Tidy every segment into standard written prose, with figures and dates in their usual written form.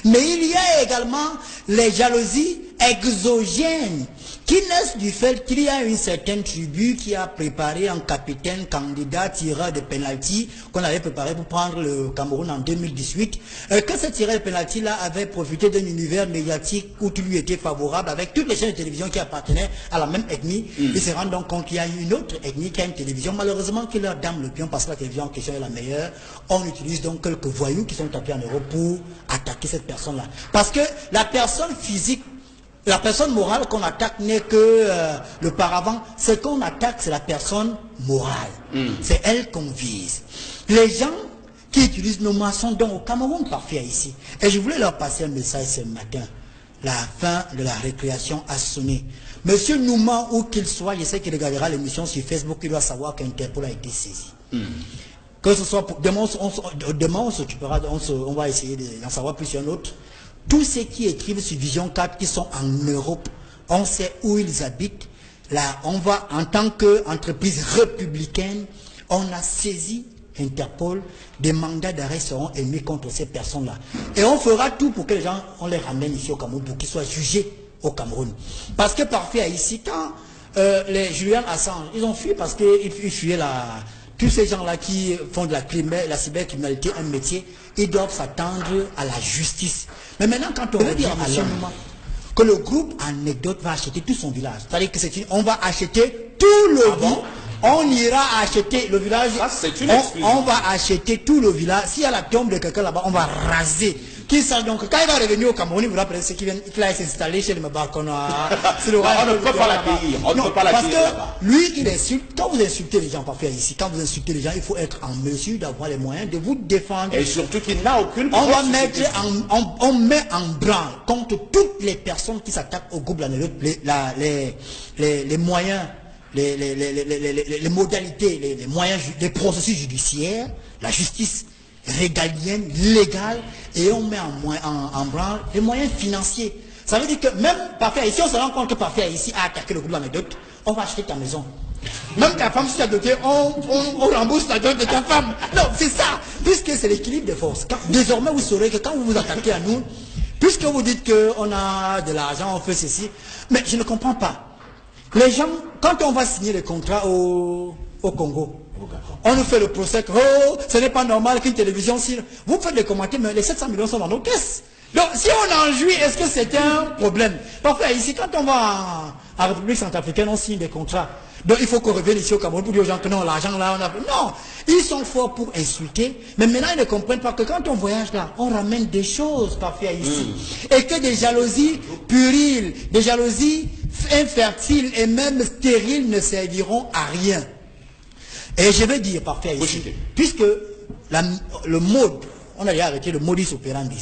Mais il y a également les jalousies exogènes qui naissent du fait qu'il y a une certaine tribu qui a préparé un capitaine candidat tireur de penalty qu'on avait préparé pour prendre le Cameroun en 2018. Que ce tireur de penalty là avait profité d'un univers médiatique où tout lui était favorable avec toutes les chaînes de télévision qui appartenaient à la même ethnie. Il se rend donc compte qu'il y a une autre ethnie qui a une télévision. Malheureusement qui leur dame le pion parce que la télévision en question est la meilleure. On utilise donc quelques voyous qui sont tapés en Europe pour attaquer cette personne là. Parce que la personne physique, la personne morale qu'on attaque n'est que le paravent. Ce qu'on attaque, c'est la personne morale. C'est elle qu'on vise. Les gens qui utilisent nos mains sont donc au Cameroun parfait ici. Et je voulais leur passer un message ce matin. La fin de la récréation a sonné. Monsieur Nouma, où qu'il soit, je sais qu'il regardera l'émission sur Facebook, il doit savoir qu'Interpol a été saisi. Que ce soit pour... Demain, on s'occupera, on va essayer d'en savoir plus sur un autre. Tous ceux qui écrivent sur Vision 4 qui sont en Europe, on sait où ils habitent. Là, on va, en tant qu'entreprise républicaine, on a saisi Interpol, des mandats d'arrêt seront émis contre ces personnes-là. Et on fera tout pour que les gens, on les ramène ici au Cameroun, pour qu'ils soient jugés au Cameroun. Parce que parfois ici, quand les Julian Assange, ils ont fui parce qu'ils fuyaient tous ces gens-là qui font de la cybercriminalité un métier, ils doivent s'attendre à la justice. Mais maintenant, quand on veut dire à M. Nouma que le groupe Anecdote va acheter tout son village, c'est-à-dire que on va acheter tout le village, on ira acheter le village, on va acheter tout le village. S'il y a la tombe de quelqu'un là-bas, on va raser. Qui sache donc, quand il va revenir au Cameroun, il vous rappelle ce qu'il a s'installer chez le Mabakona. On ne peut pas l'accueillir. On ne peut pas l'accueillir. Parce que lui, il insulte. Quand vous insultez les gens, parfois ici, quand vous insultez les gens, il faut être en mesure d'avoir les moyens de vous défendre. Et surtout qu'il n'a aucune. On met en branle contre toutes les personnes qui s'attaquent au groupe les moyens, les modalités, les moyens, les processus judiciaires, la justice régalienne, légale, et on met en branle les moyens financiers. Ça veut dire que même parfois ici, on se rend compte que parfois ici, à attaquer le groupe Anecdote, on va acheter ta maison. Même ta femme, si tu as doté, on rembourse la dot de ta femme. Non, c'est ça. Puisque c'est l'équilibre des forces. Désormais, vous saurez que quand vous vous attaquez à nous, puisque vous dites qu'on a de l'argent, on fait ceci, mais je ne comprends pas. Les gens, quand on va signer les contrats au Congo, on nous fait le procès que oh, ce n'est pas normal qu'une télévision signe. Vous faites des commentaires, mais les 700 millions sont dans nos caisses. Donc si on en jouit, est-ce que c'est un problème? Parfois ici, quand on va en République centrafricaine, on signe des contrats. Donc il faut qu'on revienne ici au Cameroun pour dire aux gens que non, l'argent là, on a... Non, ils sont forts pour insulter, mais maintenant ils ne comprennent pas que quand on voyage là, on ramène des choses parfois ici. Et que des jalousies puriles, des jalousies infertiles et même stériles ne serviront à rien. Et je vais dire parfois ici, puisque le mode, on a déjà arrêté le modus operandi,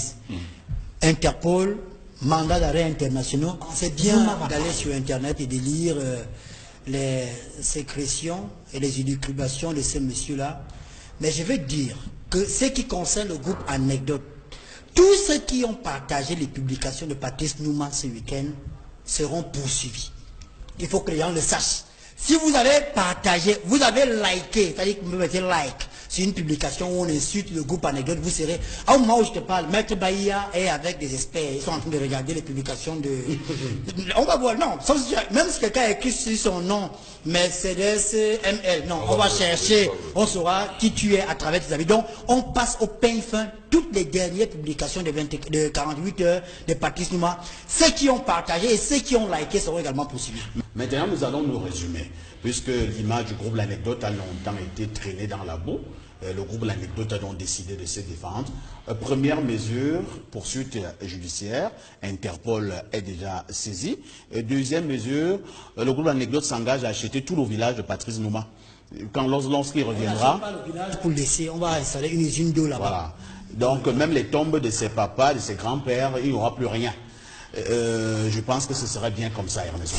Interpol, mandat d'arrêt internationaux, c'est bien d'aller sur Internet et de lire les sécrétions et les élucubrations de ces messieurs-là. Mais je vais dire que ce qui concerne le groupe Anecdote, tous ceux qui ont partagé les publications de Patrice Nouma ce week-end seront poursuivis. Il faut que les gens le sachent. Si vous avez partagé, vous avez liké, c'est-à-dire que vous mettez like sur une publication où on insulte le groupe Anecdote, vous serez, au moment où je te parle, Maître Bahia est avec des experts, ils sont en train de regarder les publications de... On va voir, non, même si quelqu'un a écrit sur son nom, Mercedes ML, non, on va chercher, on saura qui tu es à travers tes amis. Donc, on passe au peigne fin toutes les dernières publications de 48 heures de Patrice Nouma. Ceux qui ont partagé et ceux qui ont liké seront également poursuivis. Maintenant, nous allons nous résumer, puisque l'image du groupe L'Anecdote a longtemps été traînée dans la boue. Le groupe L'Anecdote a donc décidé de se défendre. Première mesure, poursuite judiciaire, Interpol est déjà saisi. Deuxième mesure, le groupe L'Anecdote s'engage à acheter tout le village de Patrice Nouma. Lorsqu'il reviendra... On pas le village pour laisser, on va installer une usine d'eau là-bas. Voilà. Donc même les tombes de ses papas, de ses grands-pères, il n'y aura plus rien. Je pense que ce serait bien comme ça, Ernest.